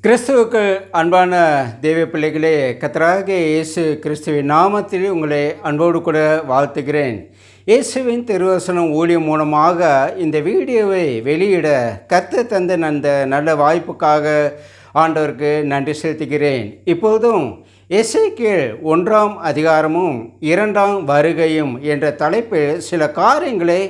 கிறிஸ்துவுக்கு அன்பான தேவ பிள்ளைகளே, கர்த்தராகிய இயேசு கிறிஸ்துவின் நாமத்தில் உங்களை அன்போடு கூட வாழ்த்துகிறேன். இயேசுவின் திருவசனம் ஊழியம் மூலமாக இந்த வீடியோவை வெளியிட கர்த்தர் தந்த அந்த நல்ல வாய்ப்புக்காக ஆண்டவருக்கு நன்றி செலுத்துகிறேன். இப்போதும் எசேக்கியேல் 1ஆம் அதிகாரமும் 2ஆம் வருகையும் என்ற தலைப்பில் சில காரியங்களை,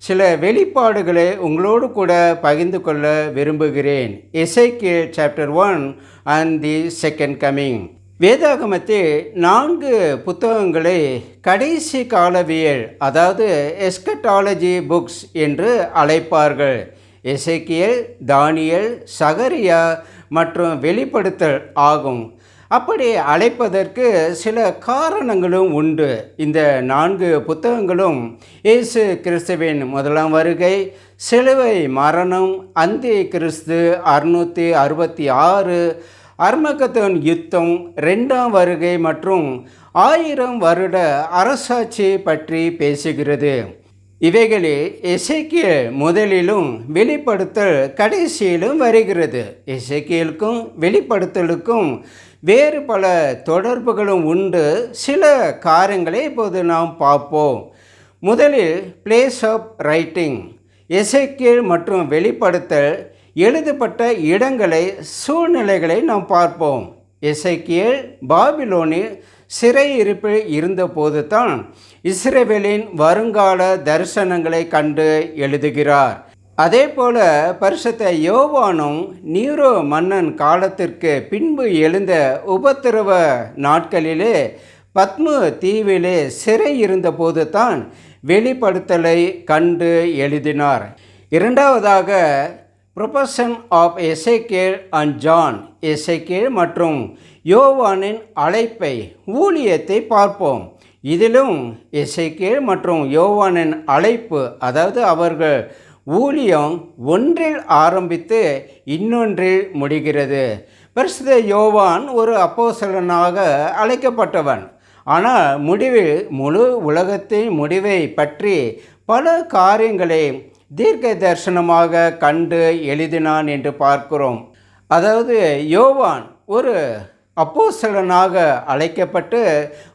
சில வெளிப்பாடுகளை உங்களோடு கூட பகிர்ந்து கொள்ள விரும்புகிறேன். Ezekiel chapter 1 and the second coming. வேதாகமத்தில் 4 புத்தகங்களை கடைசி காலவியல், அதாவது எஸ்கட்டாலஜி புக்ஸ் என்று அழைப்பார்கள். எசேக்கியேல், தானியேல், சகரியா மற்றும் வெளிப்படுத்தல் ஆகும். அப்படி அழைப்பதற்கு சில காரணங்களும் உண்டு. இந்த 4 புத்தகங்களும் இயேசு கிறிஸ்துவின் முதலாம் வருகை, சிலுவை மரணம், அந்தி கிறிஸ்து 666, அர்மகதோன் யுத்தம், 2ஆம் வருகை மற்றும் 1000 வருட அரசாட்சி பற்றி பேசுகிறது. இவைகளில் எசேக்கியேல் முதலிலும் வெளிப்படுத்தல் கடைசியிலும் வருகிறது. எசேக்கியேலுக்கும் வெளிப்படுத்தலுக்கும் வேறு பல தொடர்புகளும் உண்டு. சில காரியங்களை இப்போது நாம் பார்ப்போம். முதலில் பிளேஸ் ஆஃப் ரைட்டிங். எசேக்கியேல் மற்றும் வெளிப்படுத்தல் எழுதப்பட்ட இடங்களை, சூழ்நிலைகளை நாம் பார்ப்போம். எசேக்கியேல் பாபிலோனில் சிறையிருப்பில் இருந்தபோது தான் இஸ்ரவேலின் வருங்கால தரிசனங்களை கண்டு எழுதுகிறார். அதே போல பரிசுத்த யோவானும் நீரோ மன்னன் காலத்திற்கு பின்பு எழுந்த உபத்திரவ நாட்களிலே பத்மு தீவிலே சிறை இருந்தபோது தான் வெளிப்படுத்தலை கண்டு எழுதினார். இரண்டாவதாக profession of Ezekiel and John. Ezekiel மற்றும் யோவானின் அழைப்பை, ஊழியத்தை பார்ப்போம். இதிலும் எசேக்கியேல் மற்றும் யோவானின் அழைப்பு, அதாவது அவர்கள் ஊழியம் ஒன்றில் ஆரம்பித்து இன்னொன்றில் முடிகிறது. பரிசுத்த யோவான் ஒரு அப்போஸ்தலனாக அழைக்கப்பட்டவன். ஆனால் முடிவில் முழு உலகத்தின் முடிவை பற்றி பல காரியங்களை தீர்க்க தரிசனமாக கண்டு எழுதினான் என்று பார்க்கிறோம். அதாவது யோவான் ஒரு அப்போஸ்தலனாக அழைக்கப்பட்டு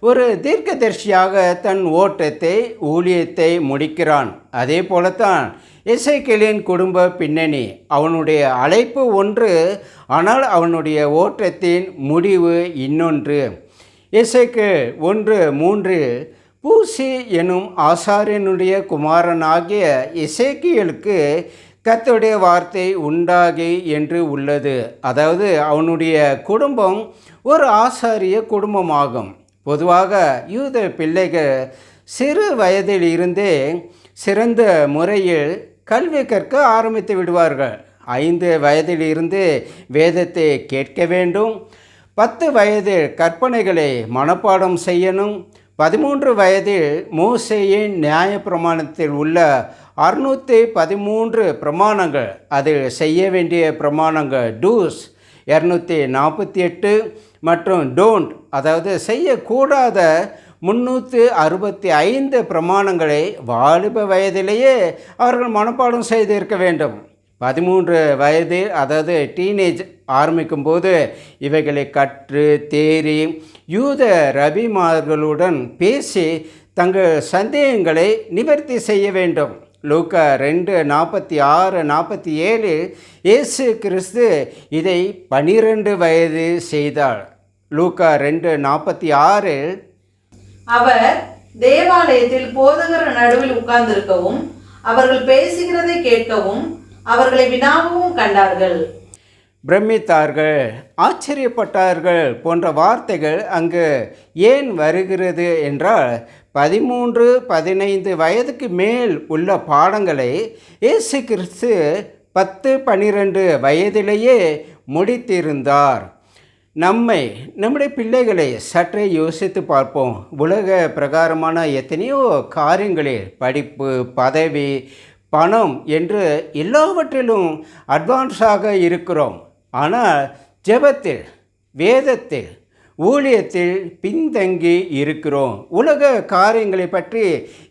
ஒரு தீர்க்கதரிசியாக தன் ஓட்டத்தை, ஊழியத்தை முடிக்கிறான். அதே போலத்தான் எசேக்கியேலின் குடும்ப பின்னணி. அவனுடைய அழைப்பு ஒன்று, ஆனால் அவனுடைய ஓட்டத்தின் முடிவு இன்னொன்று. எசேக்கியேல் 1:3 பூசி எனும் ஆசாரியனுடைய குமாரனாகிய எசேக்கியேலுக்கு கர்த்தருடைய வார்த்தை உண்டாகி என்று உள்ளது. அதாவது அவனுடைய குடும்பம் ஒரு ஆசாரிய குடும்பமாகும். பொதுவாக யூத பிள்ளைகள் சிறு வயதில் இருந்தே சிறந்த முறையில் கல்வி கற்க ஆரம்பித்து விடுவார்கள். 5 வயதில் இருந்து வேதத்தை கேட்க வேண்டும். 10 வயதில் கற்பனைகளை மனப்பாடம் செய்யணும். 13 வயதில் மோசேயின் நியாயப்பிரமாணத்தில் உள்ள 613 பிரமாணங்கள், அதில் செய்ய வேண்டிய பிரமாணங்கள் டூஸ் 248 மற்றும் டோன்ட், அதாவது செய்யக்கூடாத 365 பிரமாணங்களை வாலிப வயதிலேயே அவர்கள் மனப்பாடம் செய்திருக்க வேண்டும். 13 வயது, அதாவது டீனேஜ் ஆரம்பிக்கும் போது இவைகளை கற்று தேறி யூத ரபிமார்களுடன் பேசி தங்கள் சந்தேகங்களை நிவர்த்தி செய்ய வேண்டும். லூக்கா 2:46-47 இயேசு கிறிஸ்து இதை 12 வயது செய்தார். லூக்கா 2:46 அவர் தேவாலயத்தில் போதகர் நடுவில் உட்கார்ந்திருக்கவும் அவர்கள் பேசுகிறதை கேட்கவும் அவர்களை வினாவும் கண்டார்கள். பிரமித்தார்கள், ஆச்சரியப்பட்டார்கள் போன்ற வார்த்தைகள் அங்கு ஏன் வருகிறது என்றால் 13-15 வயதுக்கு மேல் உள்ள பாடங்களை இயேசு கிறிஸ்து 10-12 வயதிலேயே முடித்திருந்தார். நம்முடைய பிள்ளைகளை சற்றே யோசித்து பார்ப்போம். உலக பிரகாரமான எத்தனையோ காரியங்களில் படிப்பு, பதவி, பணம் என்று எல்லாவற்றிலும் அட்வான்ஸாக இருக்கிறோம். ஆனால் ஜெபத்தில், வேதத்தில், ஊழியத்தில் பின்தங்கி இருக்கிறோம். உலக காரியங்களை பற்றி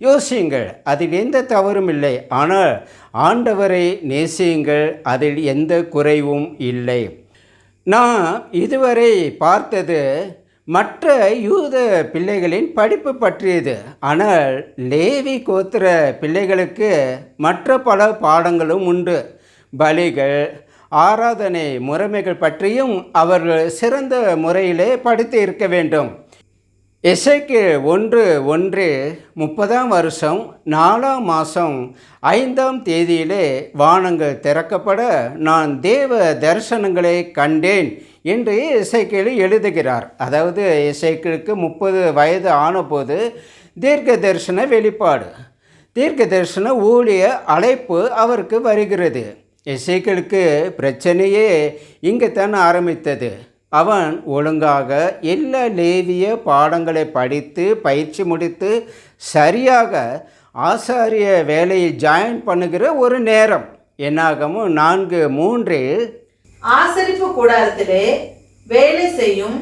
யோசியுங்கள், அதில் எந்த தவறும் இல்லை. ஆனால் ஆண்டவரை நேசியுங்கள், அதில் எந்த குறைவும் இல்லை. நான் இதுவரை பார்த்தது மற்ற யூத பிள்ளைகளின் படிப்பு பற்றியது. ஆனால் லேவி கோத்திர பிள்ளைகளுக்கு மற்ற பல பாடங்களும் உண்டு. பலிகள், ஆராதனை முறைமைகள் பற்றியும் அவர்கள் சிறந்த முறையிலே படித்து இருக்க வேண்டும். எசேக்கியேல் 1:1 30ஆம் வருஷம் 4ஆம் மாதம் 5ஆம் தேதியிலே வானங்கள் திறக்கப்பட நான் தேவ தரிசனங்களை கண்டேன் என்று எசேக்கியேல் எழுதுகிறார். அதாவது எசேக்கியேலுக்கு 30 வயது ஆனபோது தீர்க்க தரிசன வெளிப்பாடு, தீர்க்க தரிசன ஊழிய அழைப்பு அவருக்கு வருகிறது. எசேக்கியேலுக்கு பிரச்சனையே இங்கே தான் ஆரம்பித்தது. அவன் ஒழுங்காக எல்லா லேவிய பாடங்களை படித்து பயிற்சி முடித்து சரியாக ஆசாரிய வேலையை ஜாயின் பண்ணுகிற ஒரு நேரம். என்னாகமும் 4:3 ஆசரிப்பு கூடாரத்திலே வேலை செய்யும்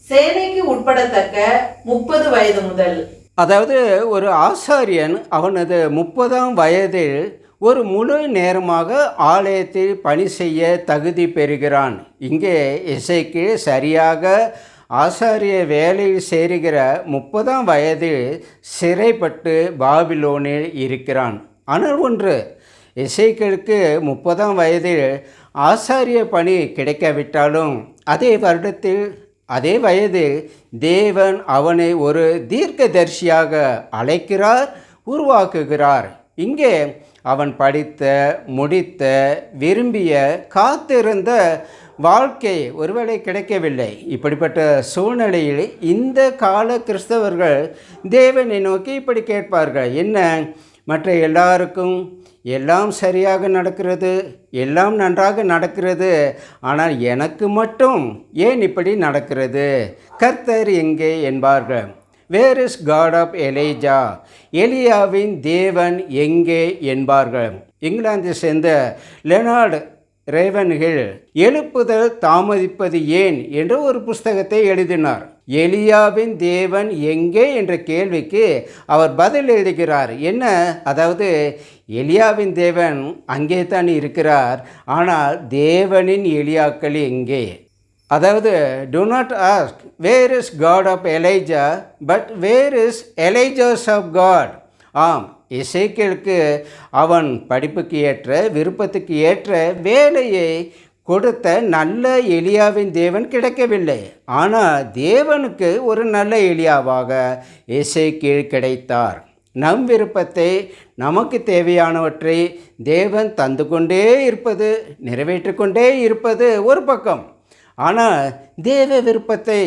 சேனைக்கு உட்படத்தக்க 30 வயது முதல். அதாவது ஒரு ஆசாரியன் அவனது 30ஆம் வயதில் ஒரு முழு நேரமாக ஆலயத்தில் பணி செய்ய தகுதி பெறுகிறான். இங்கே எசேக்கியேல் சரியாக ஆசாரிய வேலையில் சேருகிற 30ஆம் வயதில் சிறைப்பட்டு பாபிலோனில் இருக்கிறான். ஆனால் ஒன்று, எசேக்கியேலுக்கு 30ஆம் வயதில் ஆசாரிய பணி கிடைக்காவிட்டாலும் அதே வருடத்தில் அதே வயதில் தேவன் அவனை ஒரு தீர்க்கதரிசியாக அழைக்கிறார், உருவாக்குகிறார். இங்கே அவன் படித்த, முடித்த, விரும்பிய, காத்திருந்த வாழ்க்கை ஒருவேளை கிடைக்கவில்லை. இப்படிப்பட்ட சூழ்நிலையில் இந்த கால கிறிஸ்தவர்கள் தேவனை நோக்கி இப்படி கேட்பார்கள், என்ன மற்ற எல்லாருக்கும் எல்லாம் சரியாக நடக்கிறது, எல்லாம் நன்றாக நடக்கிறது, ஆனால் எனக்கு மட்டும் ஏன் இப்படி நடக்கிறது? கர்த்தர் எங்கே என்பார்கள். Where is God of Elijah? எலியாவின் தேவன் எங்கே என்பார்கள். இங்கிலாந்தை சேர்ந்த லெனார்ட் ரேவன்ஹில் எழுப்புதல் தாமதிப்பது ஏன் என்ற ஒரு புஸ்தகத்தை எழுதினார். எலியாவின் தேவன் எங்கே என்ற கேள்விக்கு அவர் பதில் எழுதுகிறார். என்ன? அதாவது எலியாவின் தேவன் அங்கே தான் இருக்கிறார், ஆனால் தேவனின் எலியாக்கள் எங்கே? அதாவது do not ask where is God of Elijah, but where is Elijah's of God. ஆம், எசேக்கியேலுக்கு அவன் படிப்புக்கு ஏற்ற, விருப்பத்துக்கு ஏற்ற வேலையை கொடுத்த நல்ல எலியாவின் தேவன் கிடைக்கவில்லை. ஆனால் தேவனுக்கு ஒரு நல்ல எலியாவாக எசேக்கியேல் கிடைத்தார். நம் விருப்பத்தை, நமக்கு தேவையானவற்றை தேவன் தந்து கொண்டே இருப்பது, நிறைவேற்றிக்கொண்டே இருப்பது ஒரு பக்கம். ஆனால் தேவ விருப்பத்தை,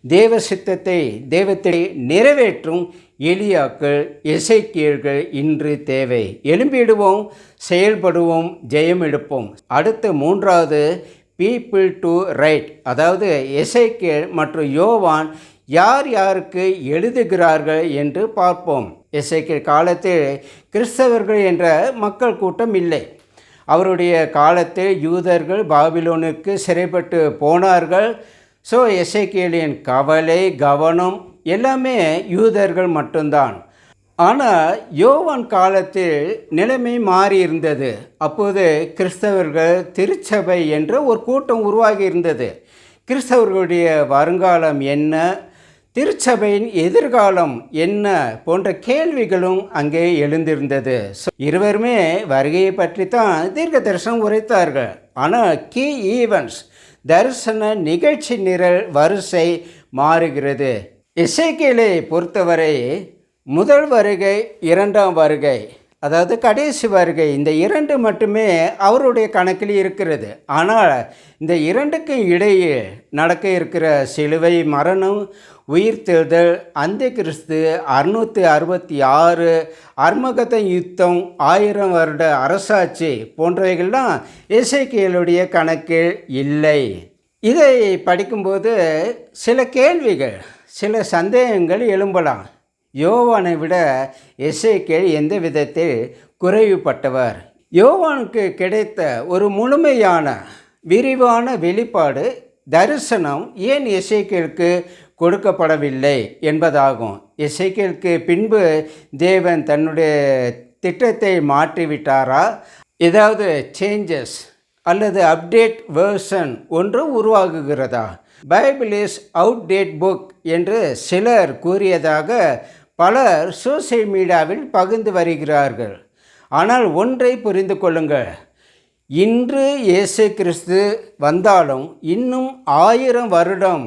தேவ சித்தத்தை, தெய்வத்தை நிறைவேற்றும் எலியாக்கள், எசேக்கியேல்கள் இன்று தேவை. எழும்பிடுவோம், செயல்படுவோம், ஜெயம் எடுப்போம். அடுத்த 3வது பீப்புள் டு ரைட். அதாவது எசேக்கியேல் மற்றும் யோவான் யார் யாருக்கு எழுதுகிறார்கள் என்று பார்ப்போம். எசேக்கியேல் காலத்தில் கிறிஸ்தவர்கள் என்ற மக்கள் கூட்டம் இல்லை. அவருடைய காலத்தில் யூதர்கள் பாபிலோனுக்கு சிறைப்பட்டு போனார்கள். ஸோ எசேக்கியேலின் கவலை, கவனம் எல்லாமே யூதர்கள் மட்டும்தான். ஆனால் யோவான் காலத்தில் நிலைமை மாறி இருந்தது. அப்போது கிறிஸ்தவர்கள் திருச்சபை என்ற ஒரு கூட்டம் உருவாகி இருந்தது. கிறிஸ்தவர்களுடைய வருங்காலம் என்ன, திருச்சபையின் எதிர்காலம் என்ன போன்ற கேள்விகளும் அங்கே எழுந்திருந்தது. இருவருமே வருகையை பற்றி தான் தீர்க்க தரிசனம் உரைத்தார்கள். ஆனால் கீ ஈவெண்ட்ஸ், தரிசன நிகழ்ச்சி நிரல் வரிசை மாறுகிறது. எசேக்கியேலை பொறுத்தவரை முதல் வருகை, இரண்டாம் வருகை, அதாவது கடைசி வருகை, இந்த இரண்டு மட்டுமே அவருடைய கணக்கில் இருக்கிறது. ஆனால் இந்த இரண்டுக்கும் இடையே நடக்க இருக்கிற சிலுவை மரணம், உயிர்த்தெழுதல், அந்தி கிறிஸ்து, 666, அர்மகதன் யுத்தம், 1000 வருட அரசாட்சி போன்றவைகள்லாம் எசேக்கியேலுடைய கணக்கில் இல்லை. இதை படிக்கும்போது சில கேள்விகள், சில சந்தேகங்கள் எழும்பலாம். யோவானை விட எசேக்கியேல் எந்த விதத்தில் குறைவுபட்டவர்? யோவானுக்கு கிடைத்த ஒரு முழுமையான விரிவான வெளிப்பாடு, தரிசனம் ஏன் எசேக்கியேலுக்கு கொடுக்கப்படவில்லை என்பதாகும். எசேக்கியேலுக்கு பின்பு தேவன் தன்னுடைய திட்டத்தை மாற்றிவிட்டாரா? ஏதாவது சேஞ்சஸ் அல்லது அப்டேட் வேர்ஷன் ஒன்று உருவாகுகிறதா? பைபிள் இஸ் அவுட்டேட் புக் என்று சிலர் கூறியதாக பலர் சோசியல் மீடியாவில் பகிர்ந்து வருகிறார்கள். ஆனால் ஒன்றை புரிந்து கொள்ளுங்கள், இன்று இயேசு கிறிஸ்து வந்தாலும் இன்னும் 1000 வருடம்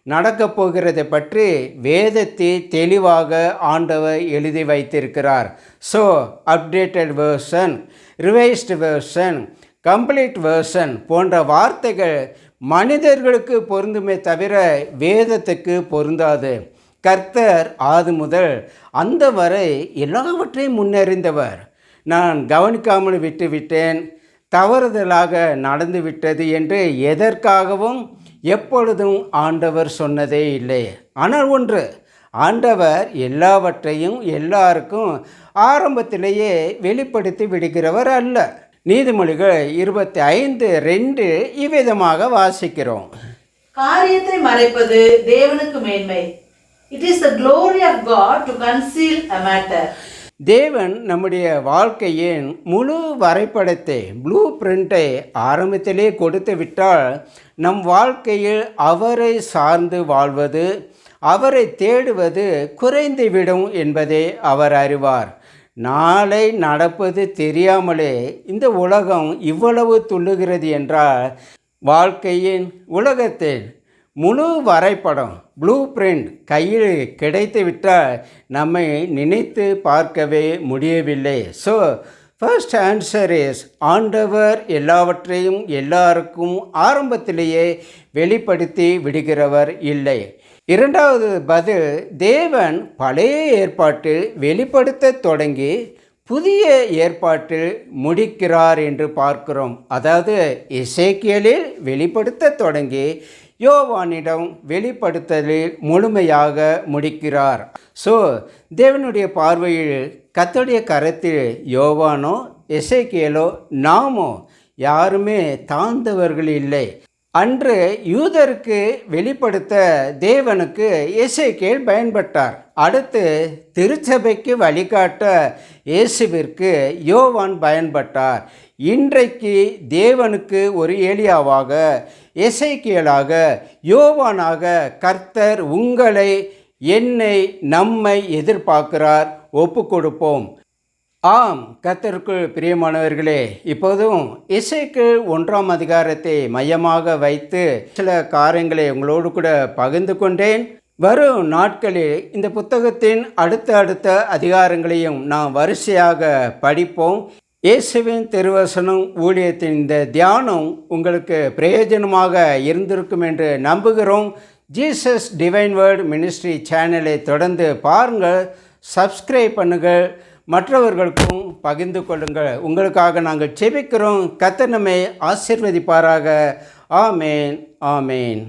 நடக்கப் போகிறதை பற்றி வேதத்தில் தெளிவாக ஆண்டவர் எழுதி வைத்திருக்கிறார். So updated version, revised version, complete version போன்ற வார்த்தைகள் மனிதர்களுக்கு பொருந்துமே தவிர வேதத்துக்கு பொருந்தாது. கர்த்தர் ஆதி முதல் அந்த வரை எல்லாவற்றையும் முன்னறிந்தவர். நான் கவனிக்காமல் விட்டுவிட்டேன், தவறுதலாக நடந்துவிட்டது என்று எதற்காகவும் எப்பொழுதும் ஆண்டவர் சொன்னதே இல்லை. ஆனால் ஒன்று, ஆண்டவர் எல்லாவற்றையும் எல்லாருக்கும் ஆரம்பத்திலேயே வெளிப்படுத்தி விடுகிறவர் அல்ல. நீதிமொழிகள் 25:2 இவ்விதமாக வாசிக்கிறோம். காரியத்தை மறைப்பது தேவனுக்கு மேன்மை. It is the glory of God to conceal a matter. தேவன் நம்முடைய வாழ்க்கையின் முழு வரைபடத்தை, ப்ளூ பிரிண்டை ஆரம்பத்திலே கொடுத்து விட்டால் நம் வாழ்க்கையில் அவரை சார்ந்து வாழ்வது, அவரை தேடுவது குறைந்துவிடும் என்பதை அவர் அறிவார். நாளை நடப்பது தெரியாமலே இந்த உலகம் இவ்வளவு துள்ளுகிறது என்றால், வாழ்க்கையின் உலகத்தில் முழு வரைபடம், ப்ளூ பிரிண்ட் கையில் கிடைத்து விட்டால் நம்மை நினைத்து பார்க்கவே முடியவில்லை. ஸோ ஃபர்ஸ்ட் ஆன்சர் இஸ், ஆண்டவர் எல்லாவற்றையும் எல்லாருக்கும் ஆரம்பத்திலேயே வெளிப்படுத்தி விடுகிறவர் இல்லை. இரண்டாவது பதில், தேவன் பழைய ஏற்பாட்டில் வெளிப்படுத்த தொடங்கி புதிய ஏற்பாட்டில் முடிக்கிறார் என்று பார்க்கிறோம். அதாவது எசேக்கியேலில் வெளிப்படுத்த தொடங்கி யோவானிடம் வெளிப்படுத்தலில் முழுமையாக முடிக்கிறார். ஸோ தேவனுடைய பார்வையில் கர்த்தருடைய கரத்தில் யோவானோ எசேக்கியேலோ நாமோ யாருமே தாழ்ந்தவர்கள் இல்லை. அன்று யூதருக்கு வெளிப்படுத்த தேவனுக்கு எசேக்கியேல் பயன்பட்டார். அடுத்து திருச்சபைக்கு வழிகாட்ட இயேசுவிற்கு யோவான் பயன்பட்டார். இன்றைக்கு தேவனுக்கு ஒரு ஏலியாவாக, எசேக்கியேலாக, யோவானாக கர்த்தர் உங்களை, என்னை, நம்மை எதிர்பார்க்கிறார். ஒப்பு கொடுப்போம். ஆம், கர்த்தருக்குள் பிரியமானவர்களே, இப்போதும் எசேக்கியேல் 1ஆம் அதிகாரத்தை மையமாக வைத்து சில காரியங்களை உங்களோடு கூட பகிர்ந்து கொண்டேன். வரும் நாட்களில் இந்த புத்தகத்தின் அடுத்த அதிகாரங்களையும் நாம் வரிசையாக படிப்போம். இயேசுவின் திருவசனம் ஊழியத்தின் இந்த தியானம் உங்களுக்கு பிரயோஜனமாக இருந்திருக்கும் என்று நம்புகிறோம். ஜீசஸ் டிவைன் வேர்ட் மினிஸ்ட்ரி சேனலை தொடர்ந்து பாருங்கள், சப்ஸ்கிரைப் பண்ணுங்கள், மற்றவர்களுக்கும் பகிர்ந்து கொள்ளுங்கள். உங்களுக்காக நாங்கள் ஜெபிக்கிறோம். கர்த்தர் நம்மை ஆசீர்வதிப்பாராக. ஆமேன், ஆமேன்.